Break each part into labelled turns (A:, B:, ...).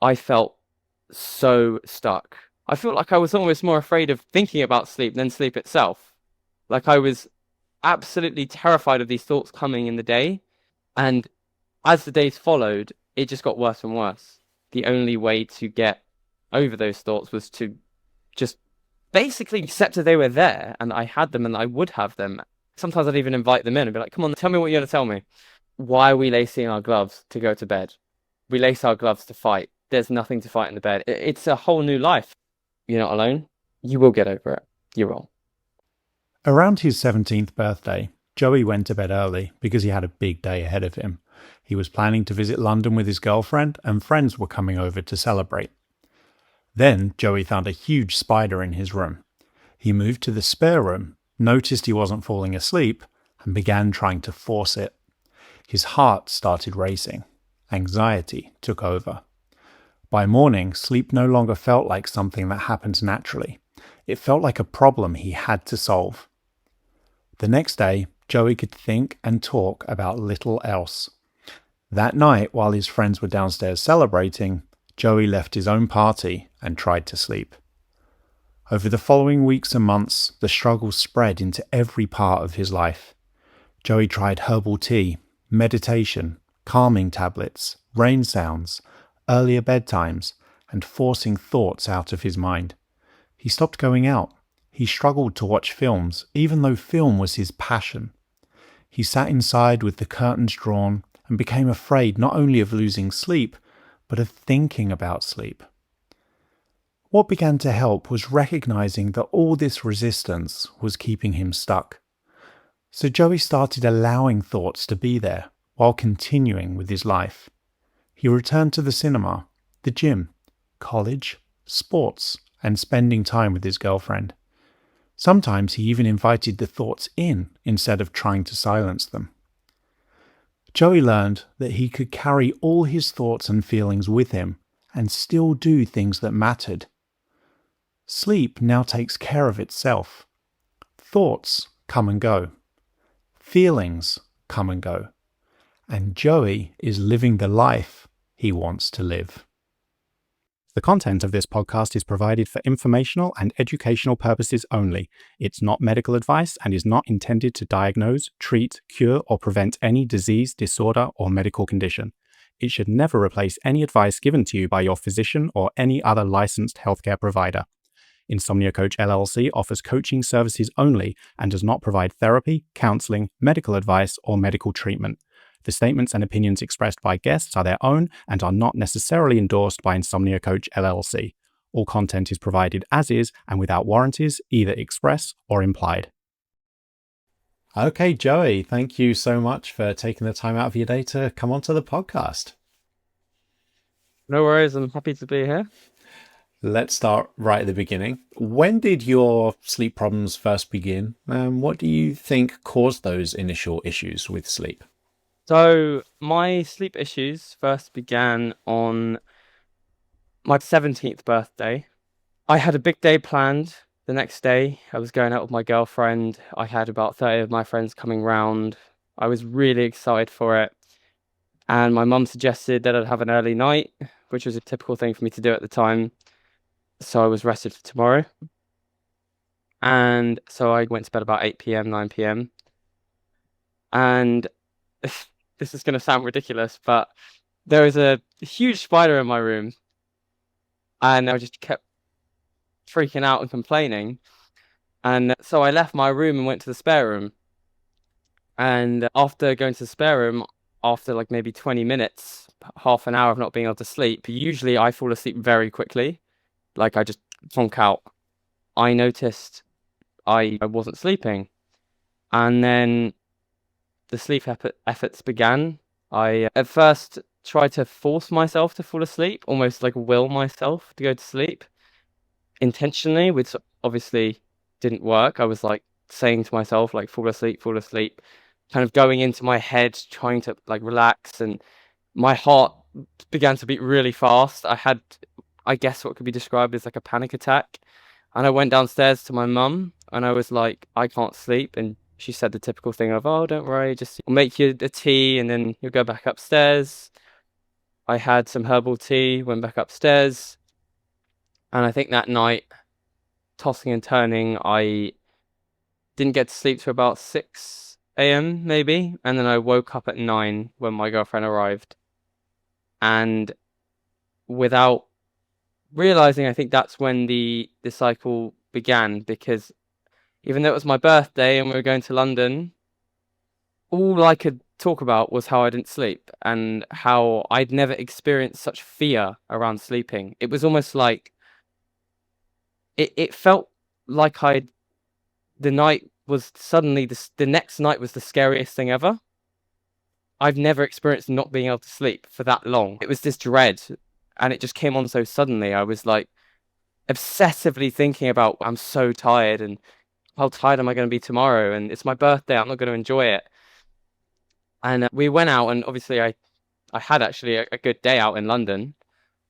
A: I felt so stuck. I felt like I was almost more afraid of thinking about sleep than sleep itself. Like I was absolutely terrified of these thoughts coming in the day. And as the days followed, it just got worse and worse. The only way to get over those thoughts was to just basically accept that they were there and I had them and I would have them. Sometimes I'd even invite them in and be like, come on, tell me what you're going to tell me. Why are we lacing our gloves to go to bed? We lace our gloves to fight. There's nothing to fight in the bed. It's a whole new life. You're not alone. You will get over it. You will.
B: Around his 17th birthday, Joey went to bed early because he had a big day ahead of him. He was planning to visit London with his girlfriend, and friends were coming over to celebrate. Then Joey found a huge spider in his room. He moved to the spare room, noticed he wasn't falling asleep, and began trying to force it. His heart started racing. Anxiety took over. By morning, sleep no longer felt like something that happens naturally. It felt like a problem he had to solve. The next day, Joey could think and talk about little else. That night, while his friends were downstairs celebrating, Joey left his own party and tried to sleep. Over the following weeks and months, the struggle spread into every part of his life. Joey tried herbal tea, meditation, calming tablets, rain sounds, earlier bedtimes, and forcing thoughts out of his mind. He stopped going out. He struggled to watch films, even though film was his passion. He sat inside with the curtains drawn and became afraid not only of losing sleep, but of thinking about sleep. What began to help was recognizing that all this resistance was keeping him stuck. So Joey started allowing thoughts to be there while continuing with his life. He returned to the cinema, the gym, college, sports, and spending time with his girlfriend. Sometimes he even invited the thoughts in instead of trying to silence them. Joey learned that he could carry all his thoughts and feelings with him and still do things that mattered. Sleep now takes care of itself. Thoughts come and go. Feelings come and go. And Joey is living the life he wants to live.
C: The content of this podcast is provided for informational and educational purposes only. It's not medical advice and is not intended to diagnose, treat, cure, or prevent any disease, disorder, or medical condition. It should never replace any advice given to you by your physician or any other licensed healthcare provider. Insomnia Coach LLC offers coaching services only and does not provide therapy, counseling, medical advice, or medical treatment. The statements and opinions expressed by guests are their own and are not necessarily endorsed by Insomnia Coach LLC. All content is provided as is and without warranties, either express or implied.
B: Okay, Joey, thank you so much for taking the time out of your day to come onto the podcast.
A: No worries. I'm happy to be here.
B: Let's start right at the beginning. When did your sleep problems first begin? And what do you think caused those initial issues with sleep?
A: So my sleep issues first began on my 17th birthday. I had a big day planned the next day. I was going out with my girlfriend. I had about 30 of my friends coming round. I was really excited for it. And my mum suggested that I'd have an early night, which was a typical thing for me to do at the time. So I was rested for tomorrow. And so I went to bed about 8 p.m., 9 p.m. And this is going to sound ridiculous, but there was a huge spider in my room. And I just kept freaking out and complaining. And so I left my room and went to the spare room. And after going to the spare room, after like maybe 20 minutes, half an hour of not being able to sleep, usually I fall asleep very quickly. Like I just zonk out. I noticed I wasn't sleeping. And then the efforts began. I at first tried to force myself to fall asleep, almost like will myself to go to sleep intentionally, which obviously didn't work. I was like saying to myself, like, fall asleep, kind of going into my head, trying to like relax, and my heart began to beat really fast. I had, I guess, what could be described as like a panic attack. And I went downstairs to my mum and I was like, I can't sleep. And she said the typical thing of, oh, don't worry, just make you a tea and then you'll go back upstairs. I had some herbal tea, went back upstairs, and I think that night, tossing and turning, I didn't get to sleep till about 6 a.m. maybe, and then I woke up at 9 when my girlfriend arrived. And without realizing, I think that's when the cycle began, because even though it was my birthday and we were going to London, all I could talk about was how I didn't sleep and how I'd never experienced such fear around sleeping. It was almost like it felt like the night was suddenly the next night was the scariest thing ever. I've never experienced not being able to sleep for that long. It was this dread, and it just came on so suddenly. I was like obsessively thinking about, I'm so tired, and how tired am I going to be tomorrow? And it's my birthday, I'm not going to enjoy it. And we went out, and obviously I had actually a good day out in London.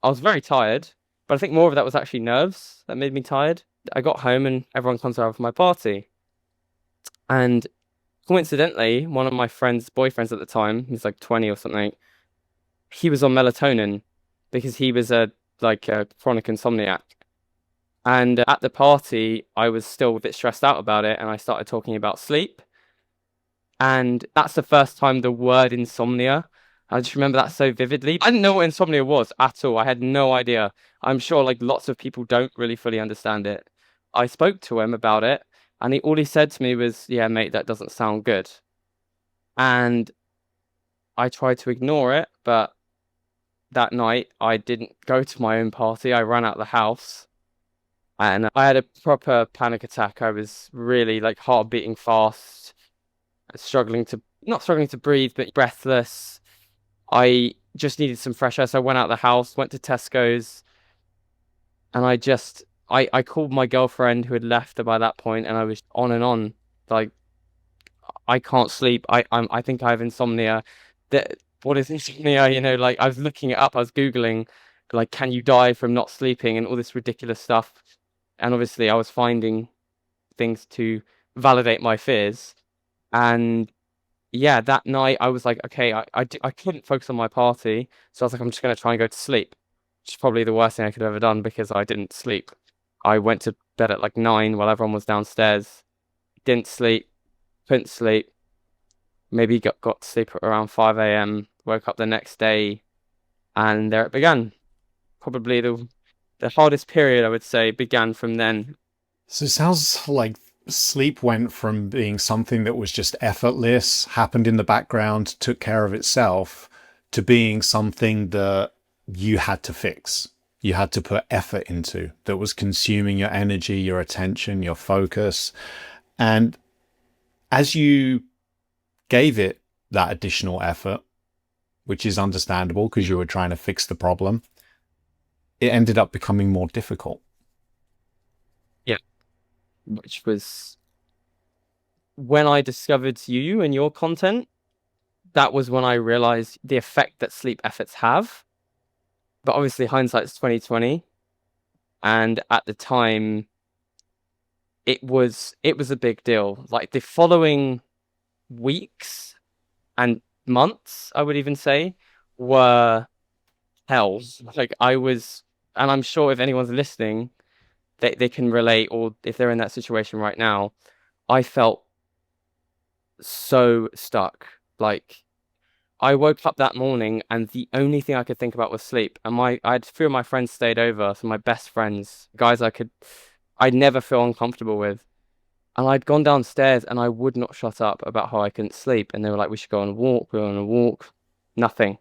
A: I was very tired, but I think more of that was actually nerves that made me tired. I got home and everyone comes over for my party. And coincidentally, one of my friend's boyfriends at the time, he's like 20 or something, he was on melatonin because he was a chronic insomniac. And at the party, I was still a bit stressed out about it, and I started talking about sleep. And that's the first time the word insomnia. I just remember that so vividly. I didn't know what insomnia was at all. I had no idea. I'm sure like lots of people don't really fully understand it. I spoke to him about it, and all he said to me was, "Yeah, mate, that doesn't sound good." And I tried to ignore it, but that night I didn't go to my own party. I ran out of the house, and I had a proper panic attack. I was really like heart beating fast, not struggling to breathe, but breathless. I just needed some fresh air, so I went out of the house, went to Tesco's, and I called my girlfriend who had left by that point, and I was on and on, like, I can't sleep. I think I have insomnia. What is insomnia? Like I was looking it up, I was Googling, like, can you die from not sleeping and all this ridiculous stuff. And obviously I was finding things to validate my fears. And yeah, that night I was like, okay, I couldn't focus on my party. So I was like, I'm just going to try and go to sleep, which is probably the worst thing I could have ever done because I didn't sleep. I went to bed at like 9 while everyone was downstairs. Didn't sleep, couldn't sleep. Maybe got to sleep at around 5 a.m. Woke up the next day, and there it began. Probably the hardest period, I would say, began from then.
B: So it sounds like sleep went from being something that was just effortless, happened in the background, took care of itself, to being something that you had to fix. You had to put effort into, that was consuming your energy, your attention, your focus. And as you gave it that additional effort, which is understandable because you were trying to fix the problem, it ended up becoming more difficult.
A: Yeah, which was when I discovered you and your content. That was when I realized the effect that sleep efforts have. But obviously hindsight's 2020. And at the time it was a big deal. Like the following weeks and months, I would even say, were hell. Like and I'm sure if anyone's listening, they can relate, or if they're in that situation right now, I felt so stuck. Like I woke up that morning and the only thing I could think about was sleep. And I had 3 of my friends stayed over, so my best friends, guys I'd never feel uncomfortable with. And I'd gone downstairs and I would not shut up about how I couldn't sleep. And they were like, we should go on a walk, we were on a walk. Nothing.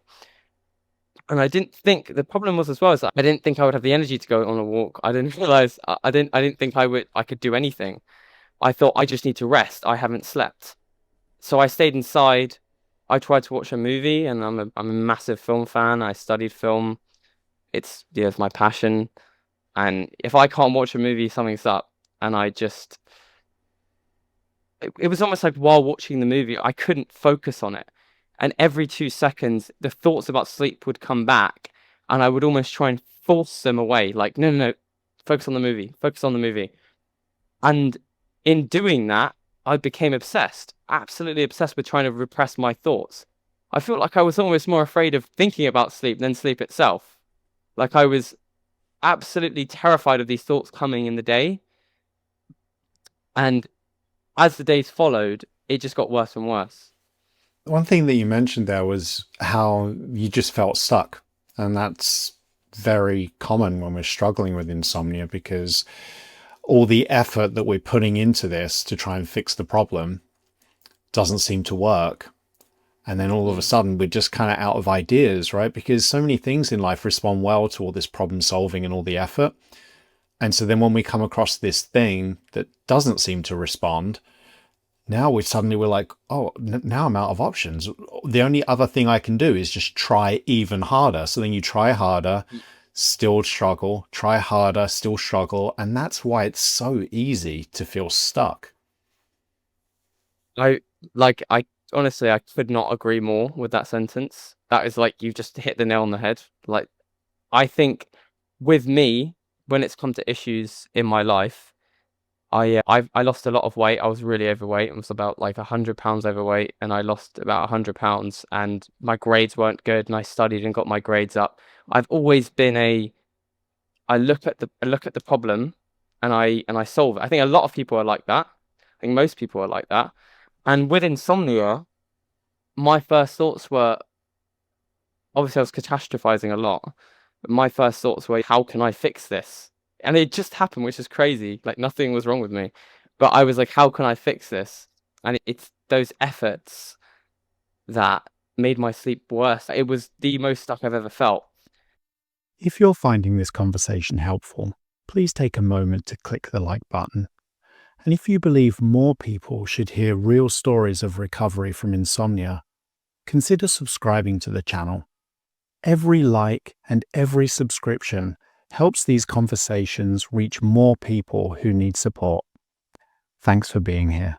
A: And I didn't think the problem was as well is that I didn't think I would have the energy to go on a walk. I didn't realize I didn't think I could do anything. I thought I just need to rest. I haven't slept. So I stayed inside. I tried to watch a movie, and I'm a massive film fan. I studied film. It's my passion. And if I can't watch a movie, something's up. And it was almost like while watching the movie, I couldn't focus on it. And every 2 seconds, the thoughts about sleep would come back, and I would almost try and force them away. Like, no, no, no, focus on the movie, focus on the movie. And in doing that, I became obsessed, absolutely obsessed with trying to repress my thoughts. I feel like I was almost more afraid of thinking about sleep than sleep itself. Like I was absolutely terrified of these thoughts coming in the day. And as the days followed, it just got worse and worse.
B: One thing that you mentioned there was how you just felt stuck. And that's very common when we're struggling with insomnia, because all the effort that we're putting into this to try and fix the problem doesn't seem to work. And then all of a sudden we're just kind of out of ideas, right? Because so many things in life respond well to all this problem solving and all the effort. And so then when we come across this thing that doesn't seem to respond, now we're like, oh, now I'm out of options. The only other thing I can do is just try even harder. So then you try harder, still struggle, try harder, still struggle. And that's why it's so easy to feel stuck.
A: I honestly, I could not agree more with that sentence. That is like, you just hit the nail on the head. Like, I think with me, when it's come to issues in my life, I lost a lot of weight. I was really overweight. I was about like 100 pounds overweight, and I lost about 100 pounds. And my grades weren't good, and I studied and got my grades up. I've always been I look at the problem, and I solve it. I think a lot of people are like that. I think most people are like that. And with insomnia, my first thoughts were, obviously I was catastrophizing a lot. But my first thoughts were, how can I fix this? And it just happened, which is crazy. Like nothing was wrong with me. But I was like, how can I fix this? And it's those efforts that made my sleep worse. It was the most stuck I've ever felt.
C: If you're finding this conversation helpful, please take a moment to click the like button. And if you believe more people should hear real stories of recovery from insomnia, consider subscribing to the channel. Every like and every subscription helps these conversations reach more people who need support. Thanks for being here.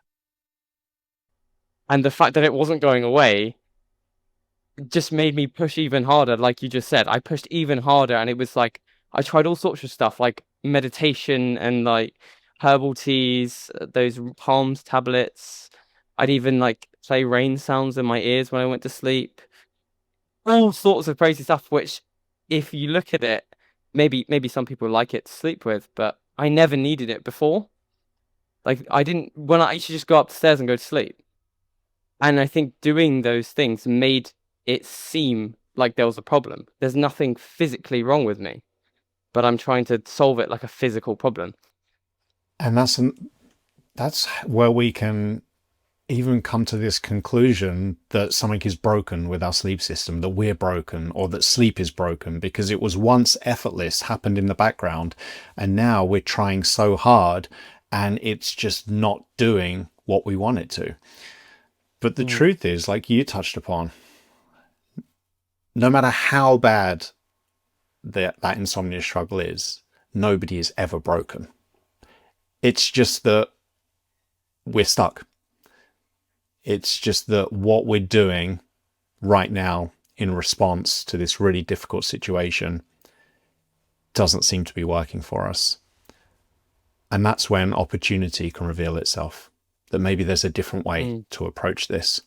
A: And the fact that it wasn't going away just made me push even harder. Like you just said, I pushed even harder, and it was like, I tried all sorts of stuff like meditation and like herbal teas, those Palms tablets. I'd even like play rain sounds in my ears when I went to sleep. All sorts of crazy stuff, which if you look at it, maybe some people like it to sleep with, but I never needed it before. Like I didn't, when I used to just go upstairs and go to sleep. And I think doing those things made it seem like there was a problem. There's nothing physically wrong with me, but I'm trying to solve it like a physical problem.
B: And that's where we can even come to this conclusion that something is broken with our sleep system, that we're broken, or that sleep is broken, because it was once effortless, happened in the background, and now we're trying so hard and it's just not doing what we want it to. But the truth is, like you touched upon, no matter how bad that insomnia struggle is, nobody is ever broken. It's just that we're stuck. It's just that what we're doing right now in response to this really difficult situation doesn't seem to be working for us. And that's when opportunity can reveal itself, that maybe there's a different way to approach this.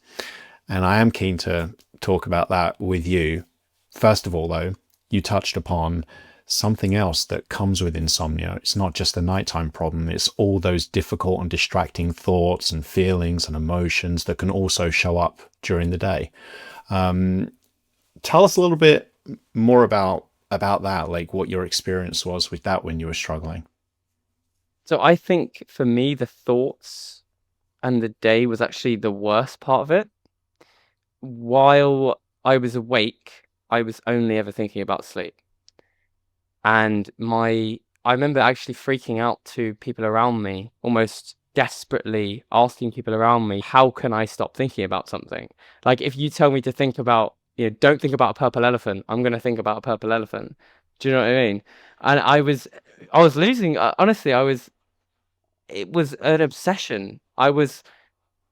B: And I am keen to talk about that with you. First of all, though, you touched upon something else that comes with insomnia. It's not just a nighttime problem. It's all those difficult and distracting thoughts and feelings and emotions that can also show up during the day. Tell us a little bit more about that, like what your experience was with that when you were struggling.
A: So I think for me, the thoughts and the day was actually the worst part of it. While I was awake, I was only ever thinking about sleep. And I remember actually freaking out to people around me, almost desperately asking people around me, how can I stop thinking about something? Like if you tell me to think about, don't think about a purple elephant, I'm going to think about a purple elephant. Do you know what I mean? And I was losing, honestly, it was an obsession. I was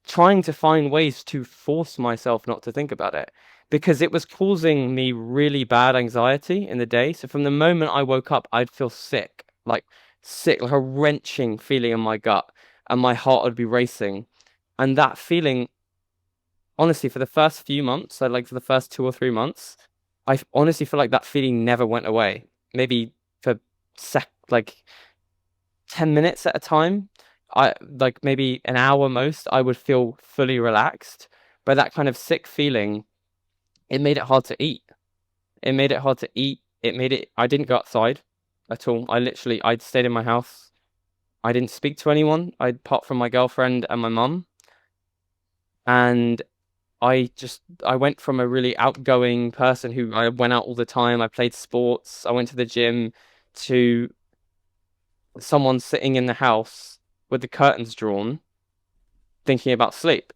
A: trying to find ways to force myself not to think about it, because it was causing me really bad anxiety in the day. So from the moment I woke up, I'd feel sick, like a wrenching feeling in my gut, and my heart would be racing. And that feeling honestly, for the first few months, so like for the first 2 or 3 months, honestly feel like that feeling never went away. Maybe for like 10 minutes at a time. I like maybe an hour most, I would feel fully relaxed. But that kind of sick feeling, it made it hard to eat. It made it hard to eat. I didn't go outside at all. I stayed in my house. I didn't speak to anyone. Apart from my girlfriend and my mum. And I went from a really outgoing person who I went out all the time. I played sports. I went to the gym to someone sitting in the house with the curtains drawn, thinking about sleep.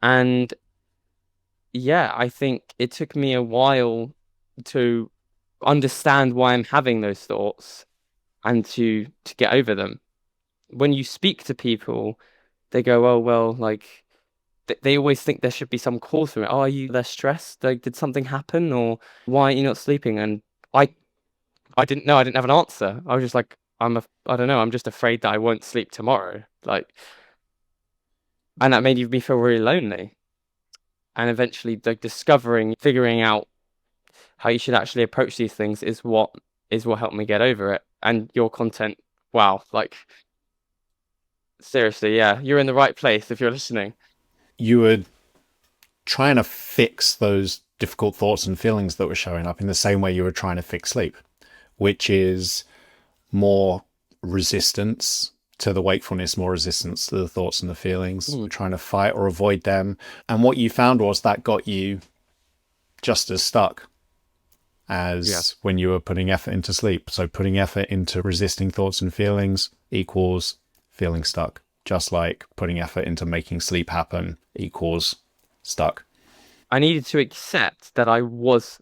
A: And yeah, I think it took me a while to understand why I'm having those thoughts and to get over them. When you speak to people, they go, "Oh, well, like they always think there should be some cause for it. Oh, are you less stressed? Like, did something happen, or why are you not sleeping?" And I I didn't know. I didn't have an answer. I was just like, I don't know. I'm just afraid that I won't sleep tomorrow. Like, and that made me feel really lonely. And eventually, like figuring out how you should actually approach these things is what helped me get over it. And your content, wow, like seriously, yeah, you're in the right place if you're listening.
C: You were trying to fix those difficult thoughts and feelings that were showing up in the same way you were trying to fix sleep, which is more resistance to the wakefulness, more resistance to the thoughts and the feelings,
A: Mm.
C: trying to fight or avoid them. And what you found was that got you just as stuck
A: Yeah.
C: as when you were putting effort into sleep. So putting effort into resisting thoughts and feelings equals feeling stuck, just like putting effort into making sleep happen equals stuck.
A: I needed to accept that I was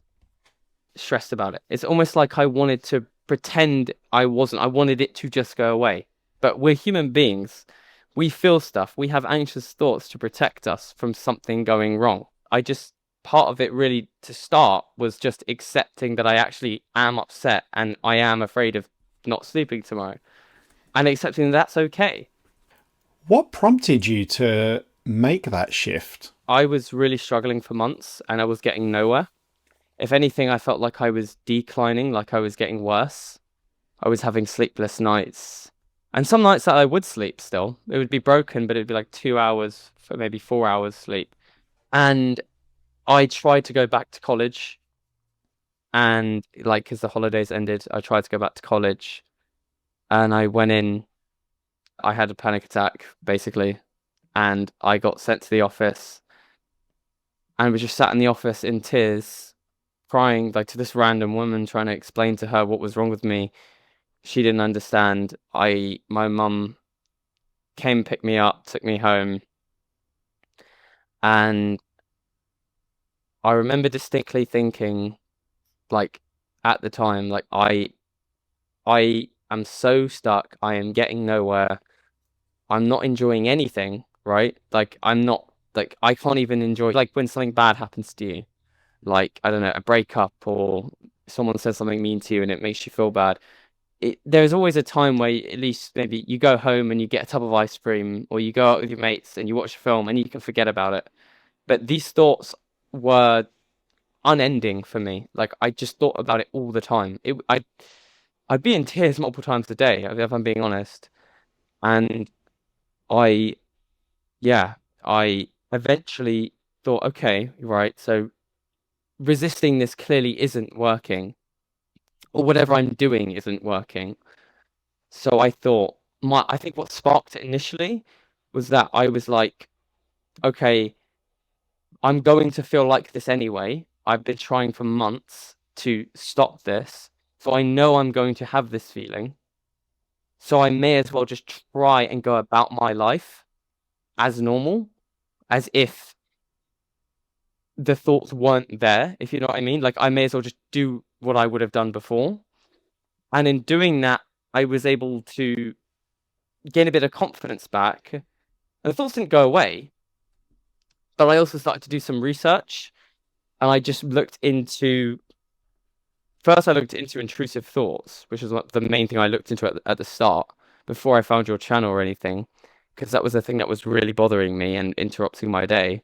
A: stressed about it. It's almost like I wanted to pretend I wasn't. I wanted it to just go away. But we're human beings. We feel stuff. We have anxious thoughts to protect us from something going wrong. Part of it really to start was just accepting that I actually am upset and I am afraid of not sleeping tomorrow and accepting that's okay.
C: What prompted you to make that shift?
A: I was really struggling for months and I was getting nowhere. If anything, I felt like I was declining, like I was getting worse. I was having sleepless nights. And some nights that I would sleep still. It would be broken, but it'd be like 2 hours for maybe 4 hours sleep. And I tried to go back to college. And like, as the holidays ended, I tried to go back to college. And I went in, I had a panic attack, basically. And I got sent to the office and was just sat in the office in tears, crying like to this random woman, trying to explain to her what was wrong with me. She didn't understand. My mum came, picked me up, took me home, and I remember distinctly thinking, like, at the time, like I am so stuck. I am getting nowhere. I'm not enjoying anything, right? Like I'm not like I can't even enjoy like when something bad happens to you, like I don't know, a breakup or someone says something mean to you and it makes you feel bad. There's always a time where at least maybe you go home and you get a tub of ice cream or you go out with your mates and you watch a film and you can forget about it. But these thoughts were unending for me. Like I just thought about it all the time. I'd be in tears multiple times a day, if I'm being honest. And I, yeah, I eventually thought, okay, right, so resisting this clearly isn't working, or whatever I'm doing isn't working. So I thought, I think what sparked it initially was that I was like, okay, I'm going to feel like this anyway. I've been trying for months to stop this. So I know I'm going to have this feeling. So I may as well just try and go about my life as normal, as if the thoughts weren't there, if you know what I mean. Like I may as well just do what I would have done before. And in doing that, I was able to gain a bit of confidence back. And the thoughts didn't go away, but I also started to do some research and I just looked into first I looked into intrusive thoughts, which is what the main thing I looked into at the start before I found your channel or anything. because that was the thing that was really bothering me and interrupting my day.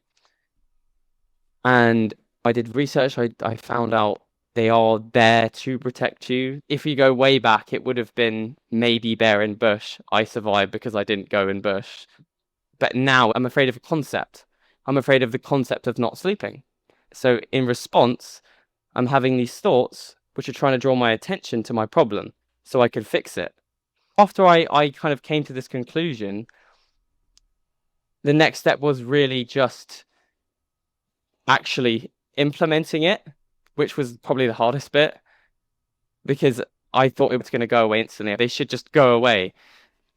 A: And I did research. I found out they are there to protect you. If you go way back, it would have been maybe bear in bush. I survived because I didn't go in bush. But now I'm afraid of a concept. I'm afraid of the concept of not sleeping. So in response, I'm having these thoughts which are trying to draw my attention to my problem so I can fix it. After I kind of came to this conclusion, the next step was really just actually implementing it, which was probably the hardest bit, because I thought it was going to go away instantly. They should just go away,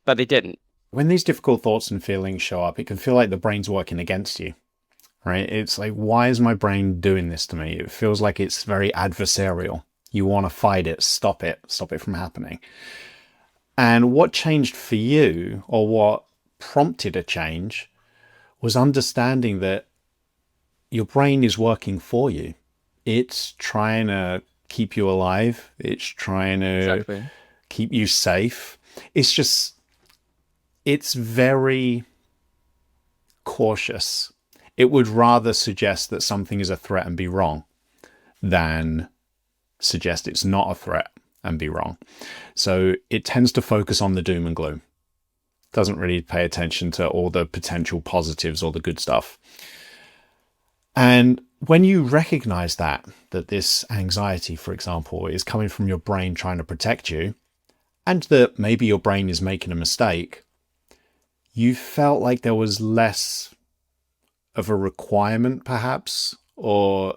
A: but they didn't.
B: When these difficult thoughts and feelings show up, it can feel like the brain's working against you, right? It's like, why is my brain doing this to me? It feels like it's very adversarial. You want to fight it, stop it from happening. And what changed for you, or what prompted a change, was understanding that your brain is working for you. It's trying to keep you alive. It's trying to keep you safe. It's very cautious. It would rather suggest that something is a threat and be wrong than suggest it's not a threat and be wrong. So it tends to focus on the doom and gloom. Doesn't really pay attention to all the potential positives or the good stuff. And when you recognize that this anxiety, for example, is coming from your brain trying to protect you, and that maybe your brain is making a mistake, you felt like there was less of a requirement, perhaps, or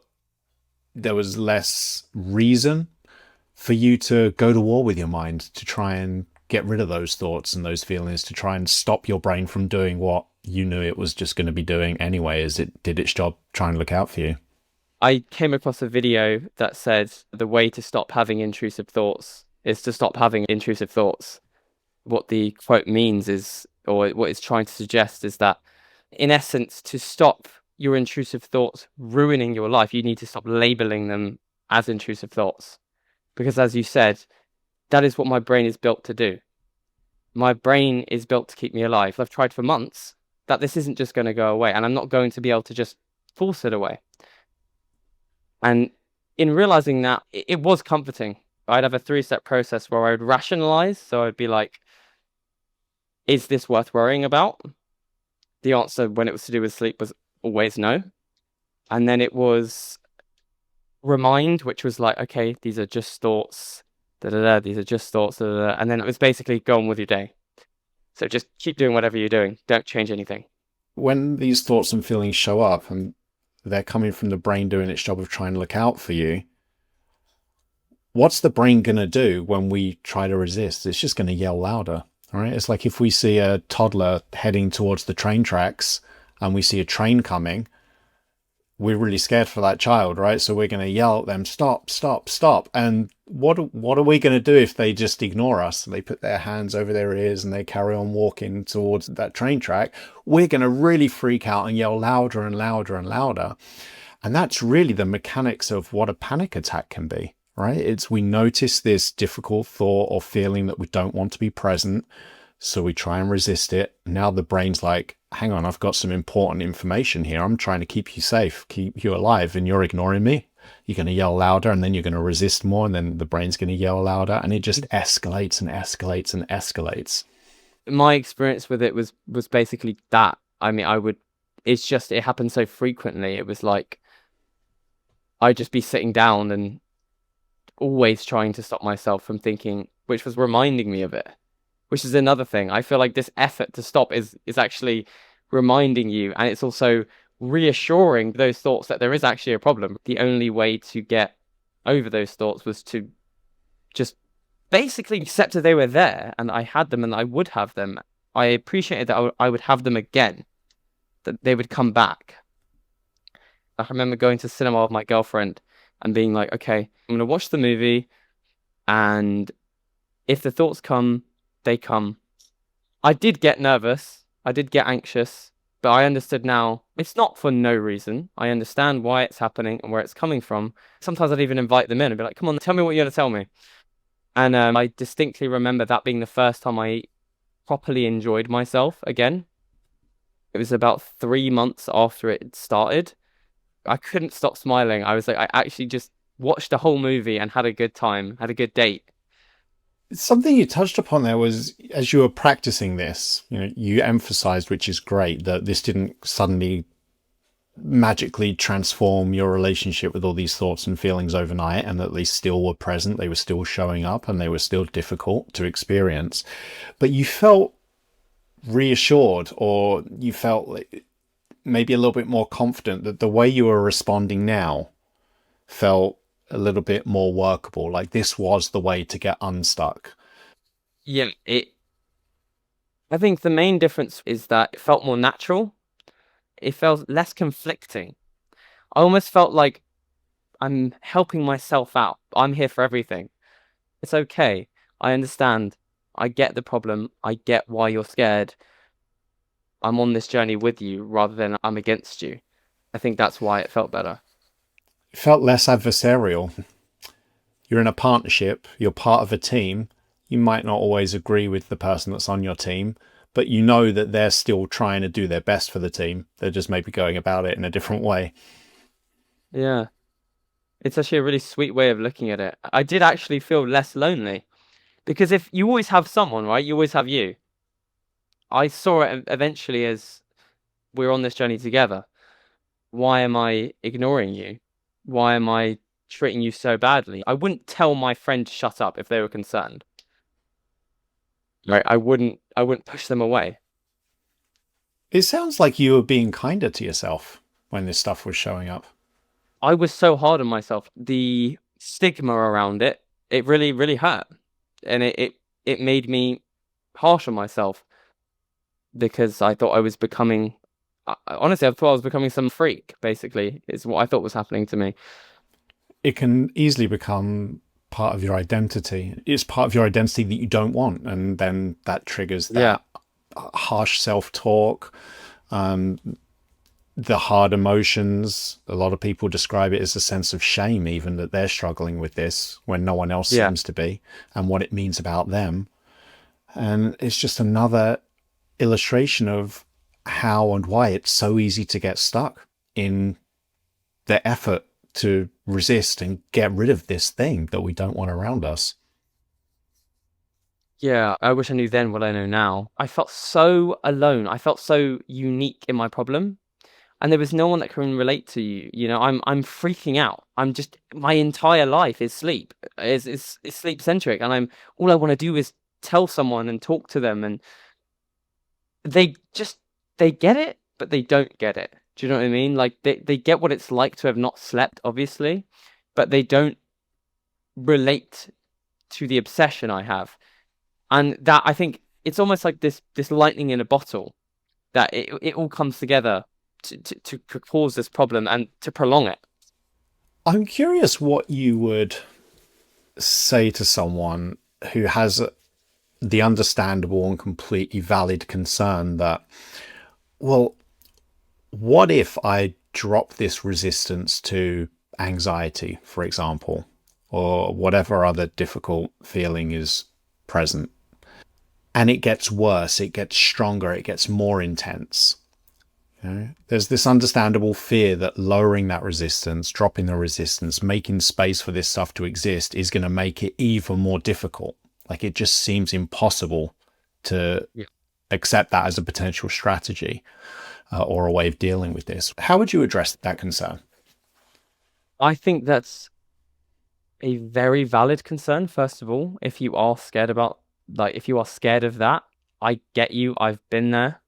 B: there was less reason for you to go to war with your mind, to try and get rid of those thoughts and those feelings, to try and stop your brain from doing what you knew it was just going to be doing anyway, as it did its job trying to look out for you.
A: I came across a video that said the way to stop having intrusive thoughts is to stop having intrusive thoughts. What the quote means is, or what it's trying to suggest, is that in essence, to stop your intrusive thoughts ruining your life, you need to stop labeling them as intrusive thoughts. Because as you said, that is what my brain is built to do. My brain is built to keep me alive. I've tried for months that this isn't just going to go away, and I'm not going to be able to just force it away. And in realizing that, it was comforting. I'd have a 3-step process where I would rationalize. So I'd be like, is this worth worrying about? The answer when it was to do with sleep was always no. And then it was remind, which was like, okay, these are just thoughts. These are just thoughts. And then it was basically go on with your day. So just keep doing whatever you're doing. Don't change anything.
B: When these thoughts and feelings show up and they're coming from the brain doing its job of trying to look out for you, what's the brain going to do when we try to resist? It's just going to yell louder. All right. It's like if we see a toddler heading towards the train tracks and we see a train coming, we're really scared for that child, right? So we're going to yell at them, stop, stop, stop. And what are we going to do if they just ignore us? They put their hands over their ears and they carry on walking towards that train track. We're going to really freak out and yell louder and louder and louder. And that's really the mechanics of what a panic attack can be, right? It's we notice this difficult thought or feeling that we don't want to be present. So we try and resist it. Now the brain's like, hang on, I've got some important information here. I'm trying to keep you safe, keep you alive, and you're ignoring me. You're going to yell louder, and then you're going to resist more, and then the brain's going to yell louder, and it just escalates and escalates and escalates.
A: My experience with it was basically that. I mean, it happened so frequently. It was like, I'd just be sitting down and always trying to stop myself from thinking, which was reminding me of it. Which is another thing. I feel like this effort to stop is actually reminding you, and it's also reassuring those thoughts that there is actually a problem. The only way to get over those thoughts was to just basically accept that they were there, and I had them, and I would have them. I appreciated that I would have them again, that they would come back. I remember going to cinema with my girlfriend and being like, okay, I'm going to watch the movie, and if the thoughts come, they come. I did get nervous. I did get anxious, but I understood now it's not for no reason. I understand why it's happening and where it's coming from. Sometimes I'd even invite them in and be like, come on, tell me what you're going to tell me. And I distinctly remember that being the first time I properly enjoyed myself again. It was about 3 months after it started. I couldn't stop smiling. I was like, I actually just watched the whole movie and had a good time, had a good date.
B: Something you touched upon there was, as you were practicing this, you emphasized, which is great, that this didn't suddenly magically transform your relationship with all these thoughts and feelings overnight, and that they still were present, they were still showing up, and they were still difficult to experience. But you felt reassured, or you felt like maybe a little bit more confident that the way you were responding now felt a little bit more workable, like this was the way to get unstuck.
A: Yeah, I think the main difference is that it felt more natural. It felt less conflicting. I almost felt like I'm helping myself out. I'm here for everything. It's okay. I understand. I get the problem. I get why you're scared. I'm on this journey with you rather than I'm against you. I think that's why it felt better.
B: It felt less adversarial. You're in a partnership, you're part of a team. You might not always agree with the person that's on your team, but you know that they're still trying to do their best for the team. They're just maybe going about it in a different way.
A: Yeah. It's actually a really sweet way of looking at it. I did actually feel less lonely because if you always have someone, right? You always have you. I saw it eventually as we're on this journey together. Why am I ignoring you? Why am I treating you so badly? I wouldn't tell my friend to shut up if they were concerned. Right? I wouldn't push them away.
B: It sounds like you were being kinder to yourself when this stuff was showing up.
A: I was so hard on myself. The stigma around it, it really, really hurt. And it made me harsh on myself because I thought I was becoming honestly, I thought I was becoming some freak, basically, is what I thought was happening to me.
B: It can easily become part of your identity. It's part of your identity that you don't want. And then that triggers
A: Yeah.
B: that harsh self-talk, the hard emotions. A lot of people describe it as a sense of shame, even that they're struggling with this when no one else
A: Yeah.
B: seems to be, and what it means about them. And it's just another illustration of how and why it's so easy to get stuck in the effort to resist and get rid of this thing that we don't want around us.
A: Yeah, I wish I knew then what I know now. I felt so alone. I felt so unique in my problem. And there was no one that can relate to you. I'm freaking out. I'm just my entire life is sleep. Is sleep centric. And all I want to do is tell someone and talk to them, and they just they get it, but they don't get it. Do you know what I mean? Like they get what it's like to have not slept, obviously, but they don't relate to the obsession I have. And that I think it's almost like this lightning in a bottle that it all comes together to cause this problem and to prolong it.
B: I'm curious what you would say to someone who has the understandable and completely valid concern that, well, what if I drop this resistance to anxiety, for example, or whatever other difficult feeling is present, and it gets worse, it gets stronger, it gets more intense? There's this understandable fear that lowering that resistance, dropping the resistance, making space for this stuff to exist is going to make it even more difficult. Like it just seems impossible to
A: Yeah.
B: accept that as a potential strategy or a way of dealing with this. How would you address that concern?
A: I think that's a very valid concern, first of all. If you are scared if you are scared of that, I get you. I've been there.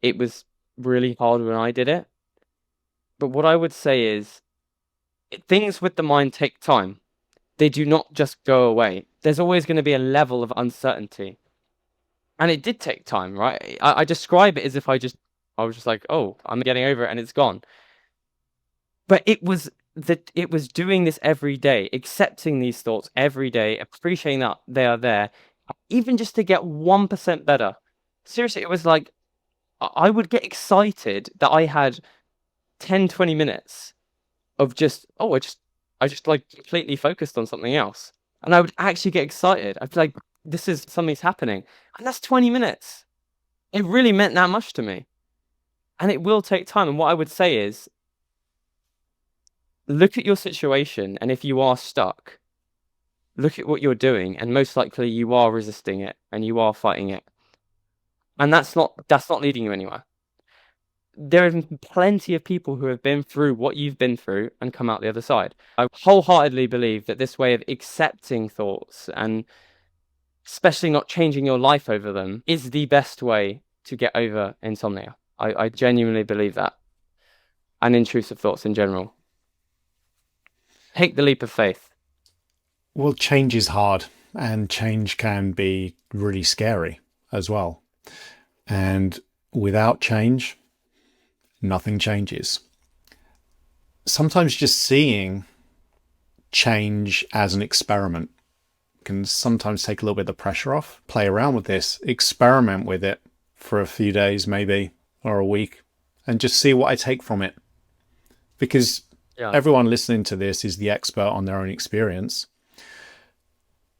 A: It was really hard when I did it. But what I would say is things with the mind take time. They do not just go away. There's always going to be a level of uncertainty. And it did take time, right? I describe it as if I was just like, oh, I'm getting over it and it's gone. But it was doing this every day, accepting these thoughts every day, appreciating that they are there, even just to get 1% better. Seriously, it was like I would get excited that I had 10, 20 minutes of I just like completely focused on something else. And I would actually get excited. I'd be like, something's happening. And that's 20 minutes. It really meant that much to me. And it will take time. And what I would say is, look at your situation, and if you are stuck, look at what you're doing, and most likely you are resisting it and you are fighting it. And that's not leading you anywhere. There are plenty of people who have been through what you've been through and come out the other side. I wholeheartedly believe that this way of accepting thoughts, and especially not changing your life over them, is the best way to get over insomnia. I genuinely believe that. And intrusive thoughts in general. Take the leap of faith.
B: Well, change is hard, and change can be really scary as well. And without change, nothing changes. Sometimes just seeing change as an experiment can sometimes take a little bit of the pressure off. Play around with this, experiment with it for a few days maybe, or a week, and just see what I take from it. Because everyone listening to this is the expert on their own experience.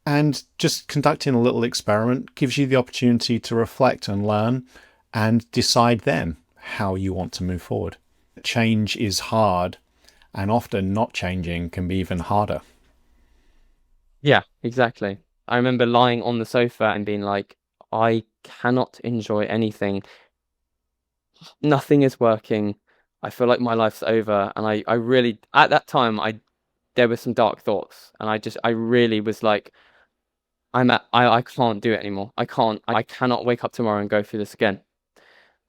B: And just conducting a little experiment gives you the opportunity to reflect and learn and decide then how you want to move forward. Change is hard, and often not changing can be even harder.
A: Yeah, exactly. I remember lying on the sofa and being like, I cannot enjoy anything. Nothing is working. I feel like my life's over. And I really, at that time, there were some dark thoughts. And I really was like, I can't do it anymore. I cannot wake up tomorrow and go through this again.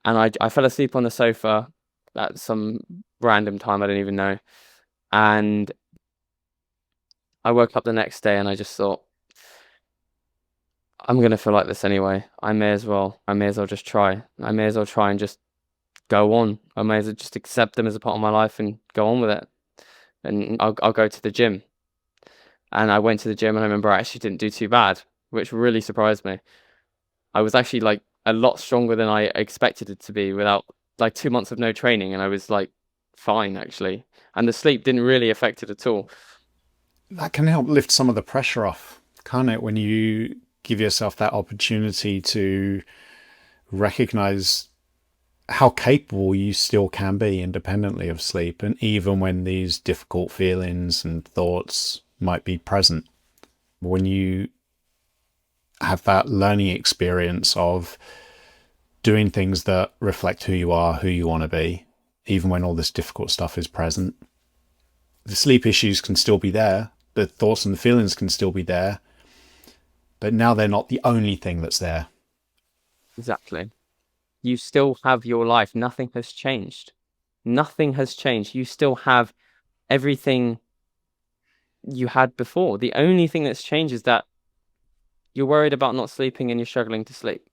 A: And I fell asleep on the sofa at some random time I don't even know. And I woke up the next day and I just thought, I'm gonna feel like this anyway. I may as well just try. I may as well try and just go on. I may as well just accept them as a part of my life and go on with it. And I'll go to the gym. And I went to the gym and I remember I actually didn't do too bad, which really surprised me. I was actually like a lot stronger than I expected it to be without like 2 months of no training, and I was like fine actually. And the sleep didn't really affect it at all.
B: That can help lift some of the pressure off, can't it? When you give yourself that opportunity to recognize how capable you still can be independently of sleep, and even when these difficult feelings and thoughts might be present. When you have that learning experience of doing things that reflect who you are, who you want to be, even when all this difficult stuff is present, the sleep issues can still be there, the thoughts and the feelings can still be there, but now they're not the only thing that's there.
A: Exactly. You still have your life. Nothing has changed. Nothing has changed. You still have everything you had before. The only thing that's changed is that you're worried about not sleeping and you're struggling to sleep.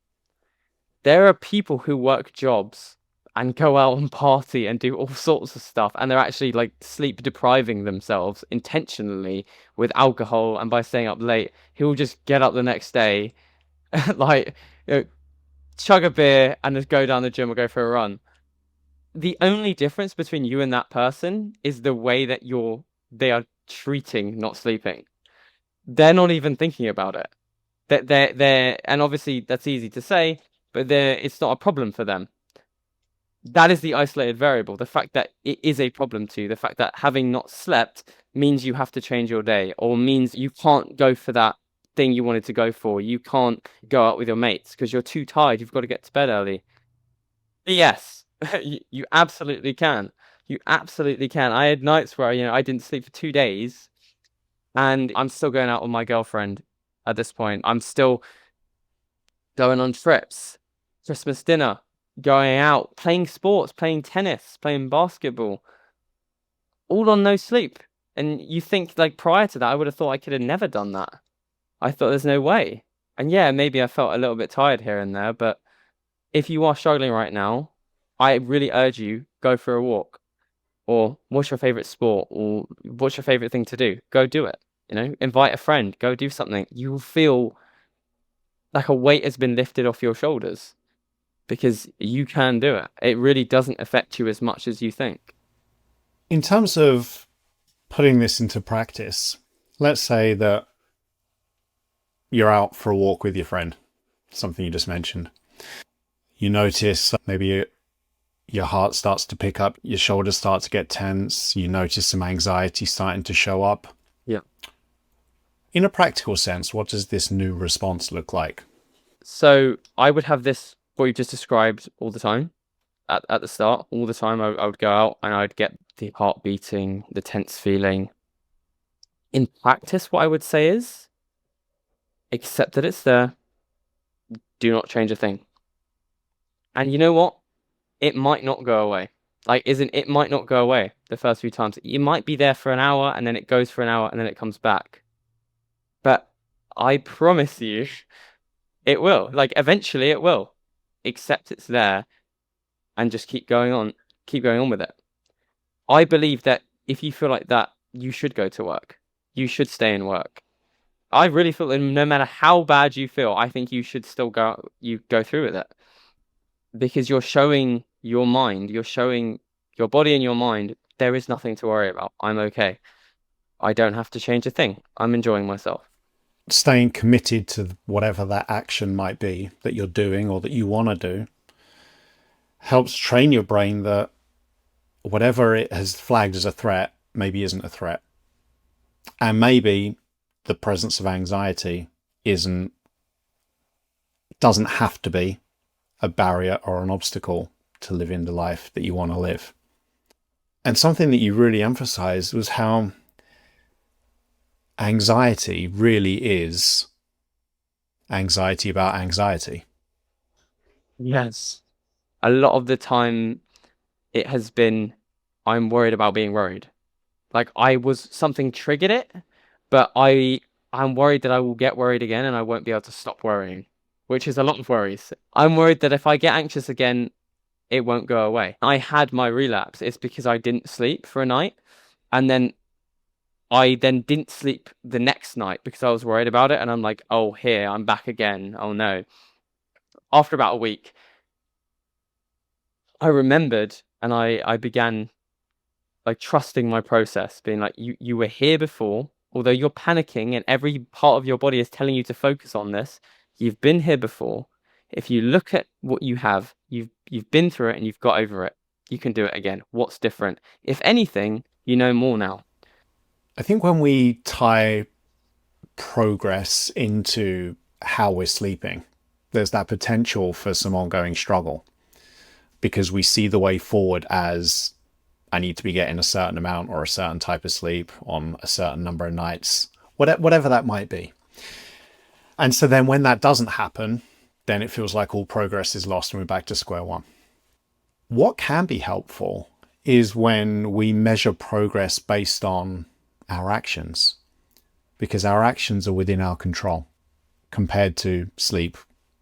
A: There are people who work jobs and go out and party and do all sorts of stuff, and they're actually like sleep depriving themselves intentionally with alcohol and by staying up late. He will just get up the next day, like, chug a beer and just go down the gym or go for a run. The only difference between you and that person is the way that they are treating not sleeping. They're not even thinking about it. And obviously that's easy to say, but it's not a problem for them. That is the isolated variable. The fact that it is a problem to you, the fact that having not slept means you have to change your day, or means you can't go for that thing you wanted to go for. You can't go out with your mates because you're too tired. You've got to get to bed early. Yes, you absolutely can. You absolutely can. I had nights where, I didn't sleep for 2 days, and I'm still going out with my girlfriend at this point. I'm still going on trips, Christmas dinner, going out, playing sports, playing tennis, playing basketball, all on no sleep. And you think, like, prior to that, I would have thought I could have never done that. I thought there's no way. And yeah, maybe I felt a little bit tired here and there, but if you are struggling right now, I really urge you, go for a walk. Or what's your favorite sport? Or what's your favorite thing to do? Go do it. Invite a friend, go do something. You will feel like a weight has been lifted off your shoulders because you can do it. It really doesn't affect you as much as you think.
B: In terms of putting this into practice, let's say that you're out for a walk with your friend, something you just mentioned. You notice maybe your heart starts to pick up, your shoulders start to get tense, you notice some anxiety starting to show up.
A: Yeah.
B: In a practical sense, what does this new response look like?
A: So I would have this, what you've just described, all the time. At the start, all the time, I would go out and I'd get the heart beating, the tense feeling. In practice, what I would say is, accept that it's there. Do not change a thing. And you know what? It might not go away. It might not go away the first few times. It might be there for an hour and then it goes for an hour and then it comes back. But I promise you, it will. Eventually it will. Accept it's there and just keep going on with it. I believe that if you feel like that, you should go to work. You should stay in work. I really feel that no matter how bad you feel, I think you should still go through with it. Because you're showing your mind, you're showing your body and your mind, there is nothing to worry about. I'm okay. I don't have to change a thing. I'm enjoying myself.
B: Staying committed to whatever that action might be that you're doing or that you want to do helps train your brain that whatever it has flagged as a threat maybe isn't a threat. And maybe the presence of anxiety doesn't have to be a barrier or an obstacle to living the life that you want to live. And something that you really emphasized was how anxiety really is anxiety about anxiety.
A: Yes. A lot of the time it has been, I'm worried about being worried. Something triggered it, but I'm worried that I will get worried again and I won't be able to stop worrying, which is a lot of worries. I'm worried that if I get anxious again, it won't go away. I had my relapse. It's because I didn't sleep for a night, and then I didn't sleep the next night because I was worried about it, and I'm like, oh, here, I'm back again. Oh no. After about a week, I remembered and I began trusting my process, being like, you were here before, although you're panicking and every part of your body is telling you to focus on this. You've been here before. If you look at what you have, you've been through it and you've got over it. You can do it again. What's different? If anything, you know more now.
B: I think when we tie progress into how we're sleeping, there's that potential for some ongoing struggle because we see the way forward as I need to be getting a certain amount or a certain type of sleep on a certain number of nights, whatever that might be. And so then when that doesn't happen, then it feels like all progress is lost and we're back to square one. What can be helpful is when we measure progress based on our actions, because our actions are within our control compared to sleep,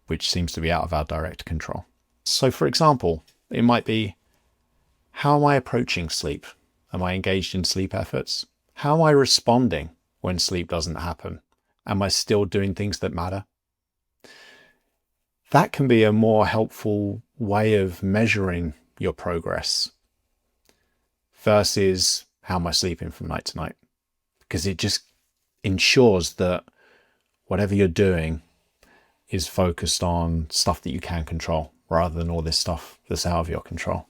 B: which seems to be out of our direct control. So for example, it might be, how am I approaching sleep? Am I engaged in sleep efforts? How am I responding when sleep doesn't happen? Am I still doing things that matter? That can be a more helpful way of measuring your progress versus how am I sleeping from night to night? Because it just ensures that whatever you're doing is focused on stuff that you can control rather than all this stuff that's out of your control.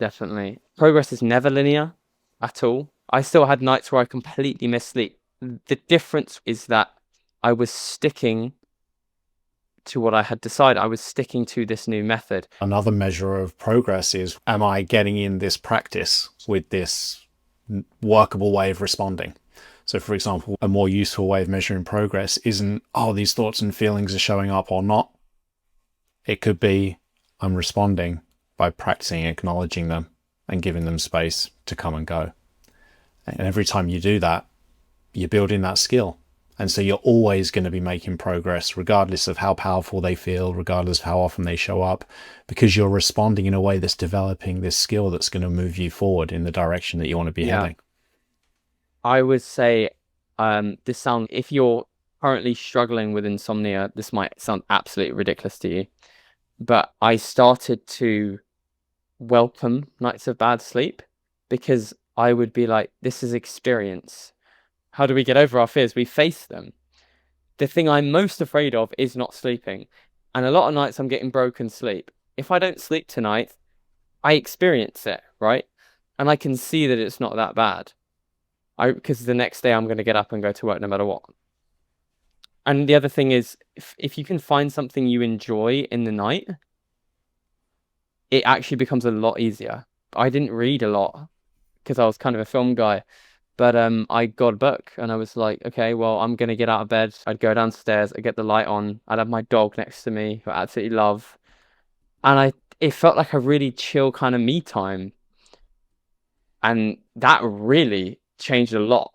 A: Definitely. Progress is never linear at all. I still had nights where I completely missed sleep. The difference is that I was sticking to what I had decided. I was sticking to this new method.
B: Another measure of progress is, am I getting in this practice with this workable way of responding? So for example, a more useful way of measuring progress isn't, oh, these thoughts and feelings are showing up or not. It could be, I'm responding by practicing acknowledging them and giving them space to come and go. And every time you do that, you're building that skill. And so you're always going to be making progress, regardless of how powerful they feel, regardless of how often they show up, because you're responding in a way that's developing this skill that's going to move you forward in the direction that you want to be heading.
A: I would say, if you're currently struggling with insomnia, this might sound absolutely ridiculous to you, but I started to welcome nights of bad sleep because I would be like, this is experience. How do we get over our fears? We face them. The thing I'm most afraid of is not sleeping. And a lot of nights I'm getting broken sleep. If I don't sleep tonight, I experience it, right? And I can see that it's not that bad. Because the next day I'm going to get up and go to work no matter what. And the other thing is, if you can find something you enjoy in the night, it actually becomes a lot easier. I didn't read a lot because I was kind of a film guy, but I got a book and I was like, okay, well, I'm gonna get out of bed. I'd go downstairs, I'd get the light on, I'd have my dog next to me, who I absolutely love, and it felt like a really chill kind of me time, and that really changed a lot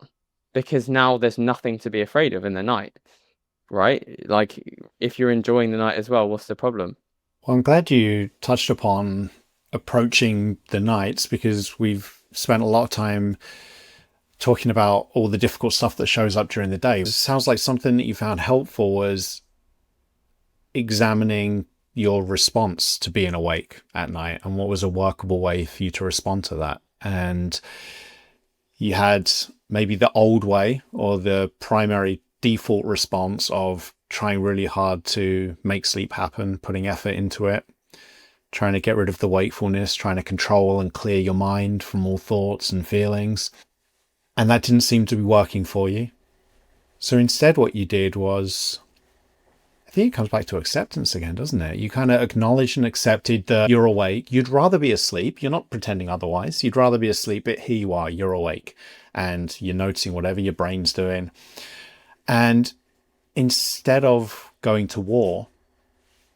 A: because now there's nothing to be afraid of in the night, right? Like if you're enjoying the night as well, what's the problem?
B: Well, I'm glad you touched upon approaching the nights, because we've spent a lot of time talking about all the difficult stuff that shows up during the day. It sounds like something that you found helpful was examining your response to being awake at night and what was a workable way for you to respond to that. And you had maybe the old way, or the primary default response of trying really hard to make sleep happen, putting effort into it, trying to get rid of the wakefulness, trying to control and clear your mind from all thoughts and feelings. And that didn't seem to be working for you. So instead, what you did was, I think it comes back to acceptance again, doesn't it? You kind of acknowledged and accepted that you're awake. You'd rather be asleep. You're not pretending otherwise. You'd rather be asleep, but here you are, you're awake. And you're noticing whatever your brain's doing. And instead of going to war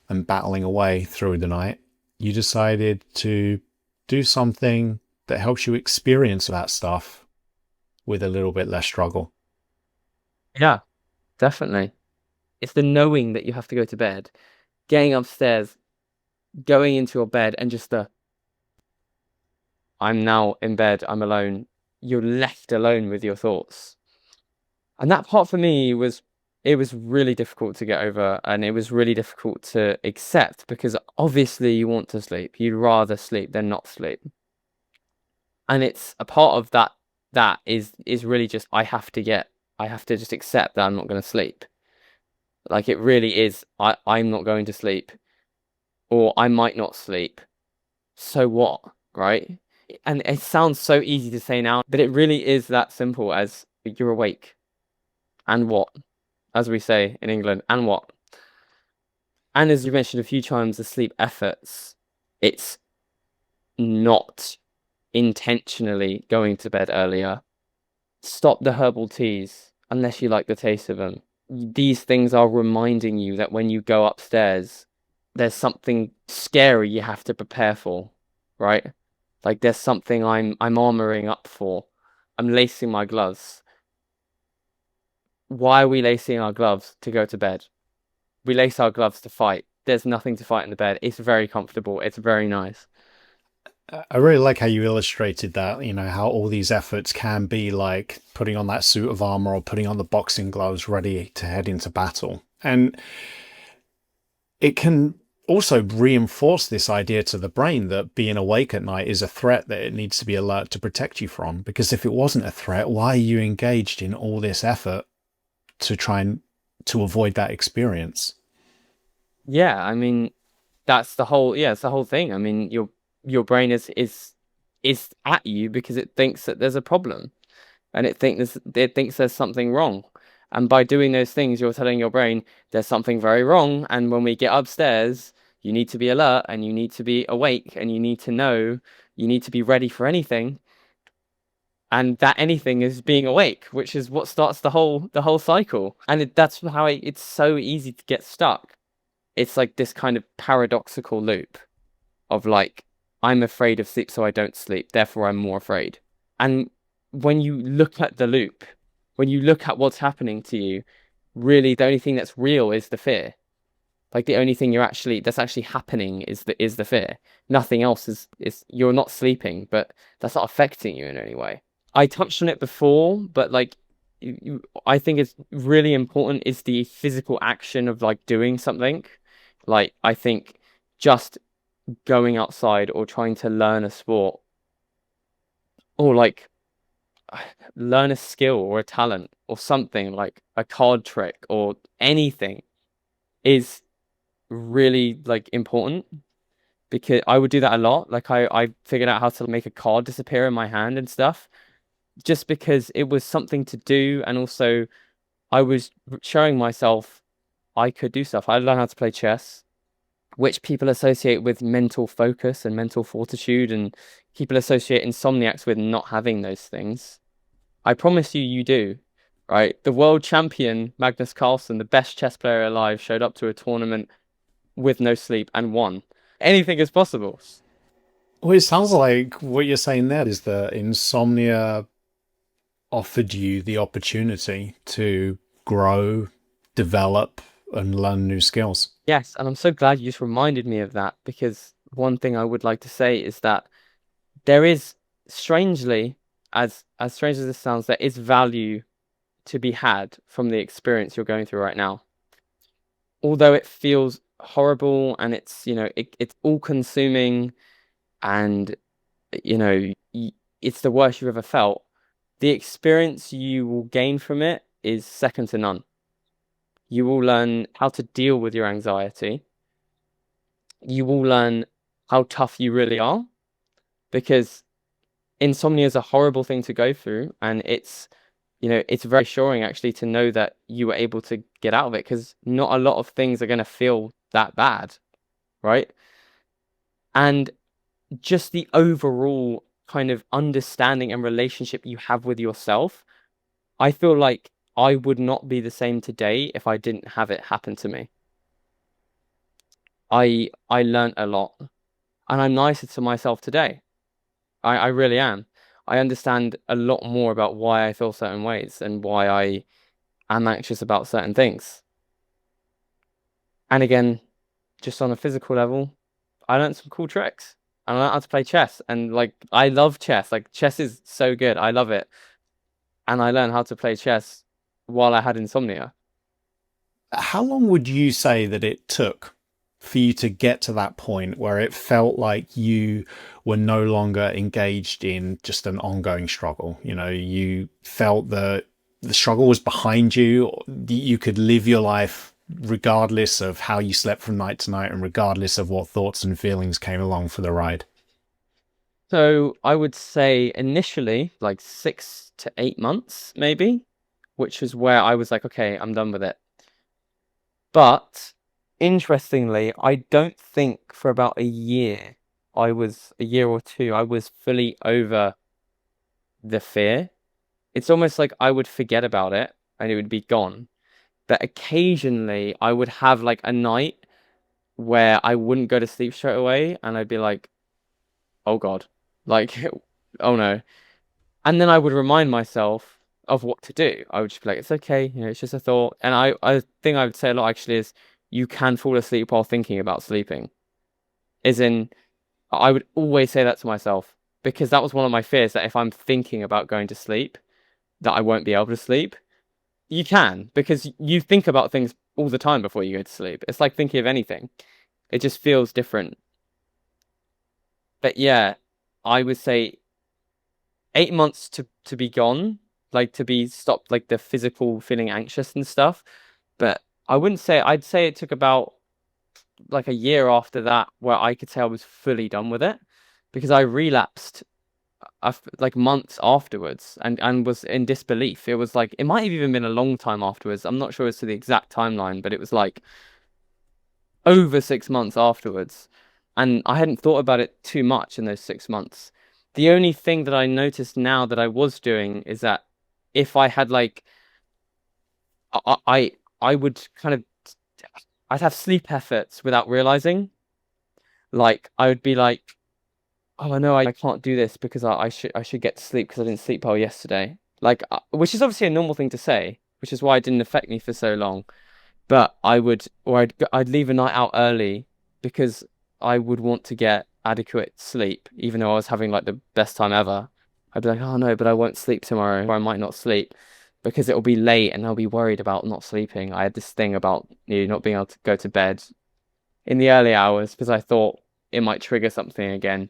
B: and battling away through the night, you decided to do something that helps you experience that stuff with a little bit less struggle.
A: Yeah, definitely. It's the knowing that you have to go to bed, getting upstairs, going into your bed, and just I'm now in bed, I'm alone. You're left alone with your thoughts. And that part for me it was really difficult to get over, and it was really difficult to accept, because obviously you want to sleep. You'd rather sleep than not sleep. And it's a part of that is really just I have to just accept that I'm not going to sleep. Like it really is, I'm not going to sleep, or I might not sleep. So what, right? And it sounds so easy to say now, but it really is that simple as you're awake. And what? As we say in England, and what? And as you mentioned a few times, the sleep efforts, it's not intentionally going to bed earlier. Stop the herbal teas unless you like the taste of them. These things are reminding you that when you go upstairs, there's something scary you have to prepare for, right? Like there's something I'm armoring up for. I'm lacing my gloves. Why are we lacing our gloves? To go to bed. We lace our gloves to fight. There's nothing to fight in the bed. It's very comfortable. It's very nice.
B: I really like how you illustrated that, how all these efforts can be like putting on that suit of armor or putting on the boxing gloves ready to head into battle. And it can also reinforce this idea to the brain that being awake at night is a threat that it needs to be alert to protect you from. Because if it wasn't a threat, why are you engaged in all this effort to try and to avoid that experience?
A: Yeah, I mean, it's the whole thing. I mean, your brain is at you because it thinks that there's a problem, and it thinks there's something wrong. And by doing those things, you're telling your brain there's something very wrong. And when we get upstairs, you need to be alert and you need to be awake and you need to know, you need to be ready for anything. And that anything is being awake, which is what starts the whole cycle. And that's how it's so easy to get stuck. It's like this kind of paradoxical loop of like, I'm afraid of sleep, so I don't sleep. Therefore, I'm more afraid. And when you look at the loop, when you look at what's happening to you, really the only thing that's real is the fear. Like the only thing that's actually happening is the fear. Nothing else is you're not sleeping, but that's not affecting you in any way. I touched on it before, but like I think it's really important is the physical action of like doing something. Like I think just going outside or trying to learn a sport or like learn a skill or a talent or something like a card trick or anything is really like important. because I would do that a lot. Like I figured out how to make a card disappear in my hand and stuff, just because it was something to do, and also I was showing myself I could do stuff. I learned how to play chess, which people associate with mental focus and mental fortitude, and people associate insomniacs with not having those things. I promise you, you do, right? The world champion, Magnus Carlsen, the best chess player alive, showed up to a tournament with no sleep and won. Anything is possible.
B: Well, it sounds like what you're saying there is that insomnia offered you the opportunity to grow, develop, and learn new skills.
A: Yes, and I'm so glad you just reminded me of that, because one thing I would like to say is that there is, strangely, as strange as this sounds, there is value to be had from the experience you're going through right now. Although it feels horrible and it's, it's all consuming, and, it's the worst you've ever felt, the experience you will gain from it is second to none. You will learn how to deal with your anxiety. You will learn how tough you really are, because insomnia is a horrible thing to go through, and it's very reassuring actually to know that you were able to get out of it, because not a lot of things are going to feel that bad, right? And just the overall kind of understanding and relationship you have with yourself, I feel like I would not be the same today if I didn't have it happen to me. I learned a lot, and I'm nicer to myself today. I really am. I understand a lot more about why I feel certain ways and why I am anxious about certain things. And again, just on a physical level, I learned some cool tricks. And I learned how to play chess. And like, I love chess. Like, chess is so good. I love it. And I learned how to play chess while I had insomnia.
B: How long would you say that it took for you to get to that point where it felt like you were no longer engaged in just an ongoing struggle? You know, you felt that the struggle was behind you, you could live your life regardless of how you slept from night to night and regardless of what thoughts and feelings came along for the ride.
A: So I would say initially, like 6 to 8 months, maybe, which is where I was like, okay, I'm done with it. But interestingly, I don't think for about a year, a year or two, I was fully over the fear. It's almost like I would forget about it and it would be gone. But occasionally I would have like a night where I wouldn't go to sleep straight away, and I'd be like, oh God, like, oh no. And then I would remind myself of what to do. I would just be like, it's okay, it's just a thought. And I think I would say a lot actually is you can fall asleep while thinking about sleeping. As in, I would always say that to myself, because that was one of my fears, that if I'm thinking about going to sleep, that I won't be able to sleep. You can, because you think about things all the time before you go to sleep. It's like thinking of anything. It just feels different. But yeah, I would say 8 months to be gone, like to be stopped, like the physical feeling anxious and stuff. But I'd say it took about like a year after that where I could say I was fully done with it, because I relapsed like months afterwards, and was in disbelief. It was like, it might have even been a long time afterwards. I'm not sure as to the exact timeline, but it was like over 6 months afterwards. And I hadn't thought about it too much in those 6 months. The only thing that I noticed now that I was doing is that if I had like, I would kind of, I'd have sleep efforts without realizing. Like I would be like, oh no, I can't do this because I should get to sleep because I didn't sleep well yesterday. Like, which is obviously a normal thing to say, which is why it didn't affect me for so long. But I'd leave a night out early because I would want to get adequate sleep, even though I was having like the best time ever. I'd be like, oh no, but I won't sleep tomorrow, or I might not sleep because it'll be late and I'll be worried about not sleeping. I had this thing about not being able to go to bed in the early hours because I thought it might trigger something again,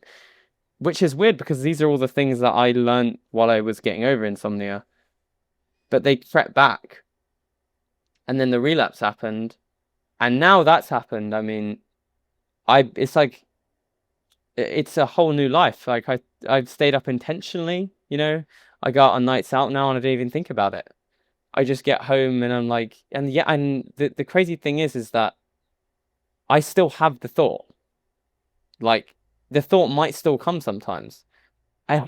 A: which is weird because these are all the things that I learned while I was getting over insomnia, but they crept back. And then the relapse happened, and now that's happened. I mean, it's like it's a whole new life. Like I've stayed up intentionally, I go out on nights out now and I don't even think about it. I just get home and I'm like, and yeah, and the crazy thing is that I still have the thought. Like the thought might still come sometimes.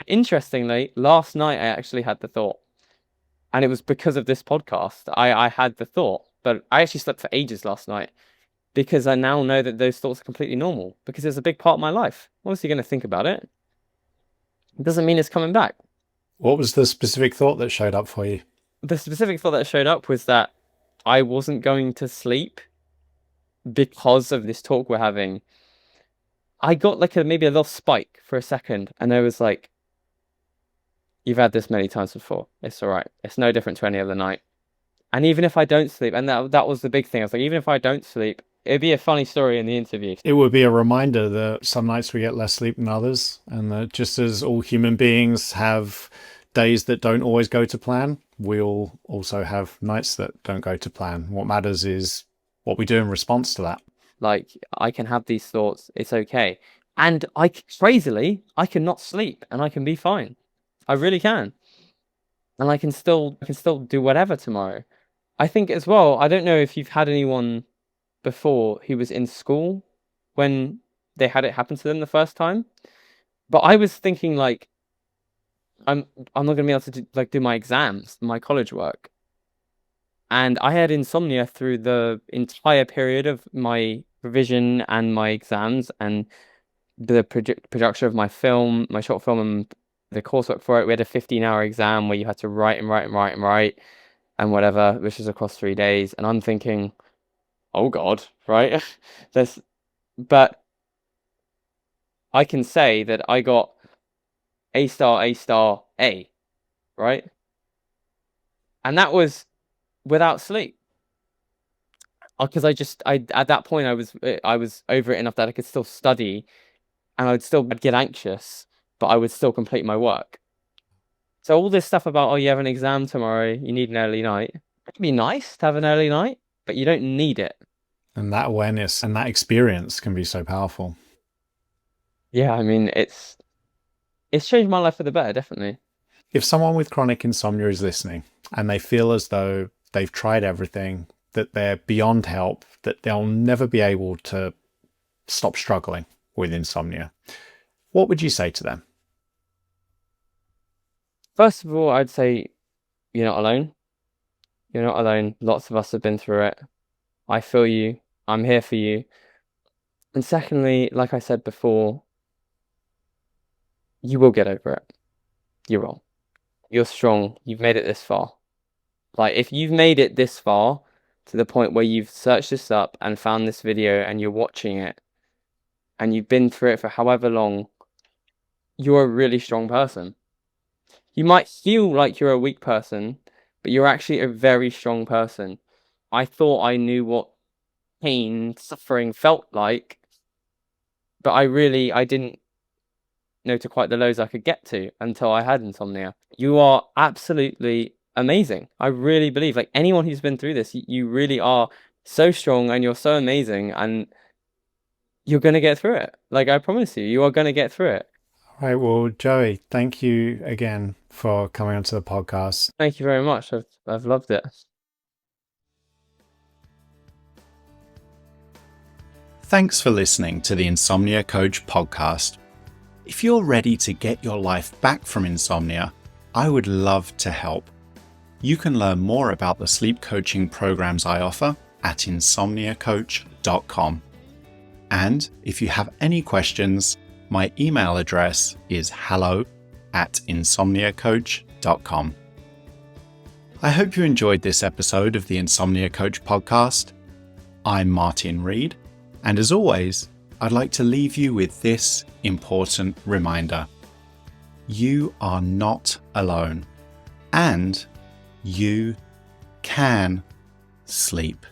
A: Interestingly, last night I actually had the thought, and it was because of this podcast. I had the thought, but I actually slept for ages last night because I now know that those thoughts are completely normal because it's a big part of my life. Obviously, going to think about it. It doesn't mean it's coming back.
B: What was the specific thought that showed up for you?
A: The specific thought that showed up was that I wasn't going to sleep because of this talk we're having. I got like maybe a little spike for a second, and I was like, you've had this many times before. It's all right. It's no different to any other night. And even if I don't sleep, and that was the big thing. I was like, even if I don't sleep, it'd be a funny story in the interview.
B: It would be a reminder that some nights we get less sleep than others, and that just as all human beings have days that don't always go to plan, we'll also have nights that don't go to plan. What matters is what we do in response to that.
A: Like, I can have these thoughts. It's okay. And crazily, I can not sleep and I can be fine. I really can. And I can still do whatever tomorrow. I think as well, I don't know if you've had anyone before who was in school when they had it happen to them the first time. But I was thinking like, I'm not gonna be able to do my exams, my college work. And I had insomnia through the entire period of my revision and my exams and the production of my short film, and the coursework for it. We had a 15-hour exam where you had to write and write and write and write and whatever, which was across 3 days. And I'm thinking, oh God, right? But I can say that I got A star, A star, A, right? And that was without sleep. Because I at that point I was over it enough that I could still study, and I'd get anxious, but I would still complete my work. So all this stuff about, oh, you have an exam tomorrow, you need an early night. It'd be nice to have an early night, but you don't need it.
B: And that awareness and that experience can be so powerful.
A: Yeah, I mean, it's changed my life for the better, definitely.
B: If someone with chronic insomnia is listening and they feel as though they've tried everything, that they're beyond help, that they'll never be able to stop struggling with insomnia, what would you say to them?
A: First of all, I'd say you're not alone. You're not alone. Lots of us have been through it. I feel you. I'm here for you. And secondly, like I said before, you will get over it. You will. You're strong. You've made it this far. Like, if you've made it this far to the point where you've searched this up and found this video and you're watching it and you've been through it for however long, you're a really strong person. You might feel like you're a weak person, but you're actually a very strong person. I thought I knew what pain, suffering felt like, but I didn't know to quite the lows I could get to until I had insomnia. You are absolutely amazing. I really believe, like, anyone who's been through this, you really are so strong and you're so amazing, and you're going to get through it. Like, I promise you are going to get through it.
B: All right. Well, Joey, thank you again for coming onto the podcast.
A: Thank you very much. I've loved it.
C: Thanks for listening to the Insomnia Coach podcast. If you're ready to get your life back from insomnia, I would love to help. You can learn more about the sleep coaching programs I offer at insomniacoach.com. And if you have any questions, my email address is hello@insomniacoach.com. I hope you enjoyed this episode of the Insomnia Coach podcast. I'm Martin Reed, and as always, I'd like to leave you with this important reminder. You are not alone, and you can sleep.